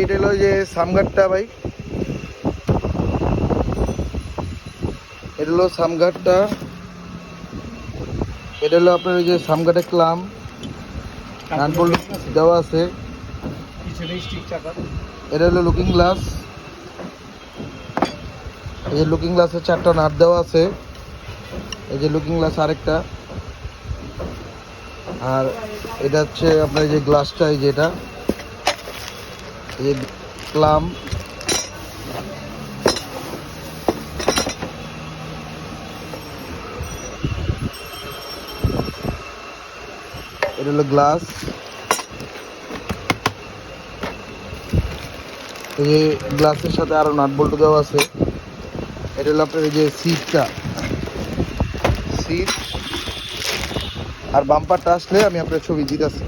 এটা হলো যে সামঘাটটা ভাই, এটা হলো সামঘাটটা, এটা হলো আপনার ওই যে সামঘাটের ক্লাম নাটবল্টু দেওয়া আছে। এটা হলো লুকিং গ্লাস, এই যে লুকিং গ্লাসের 4টা নাট দেওয়া আছে। এই যে লুকিং গ্লাস আরেকটা, আর এটা হচ্ছে আপনার এই যে গ্লাসটা, এই যে এটা এই যে ক্লাম, এটা হলো গ্লাস। এই যে গ্লাসের সাথে আরো নাট বল্টু দেওয়া আছে। এটা হলো আপনার এই যে সিটটা, সিট আর বাম্পারটা আসলে আমি আপনার ছবি দিতেছি।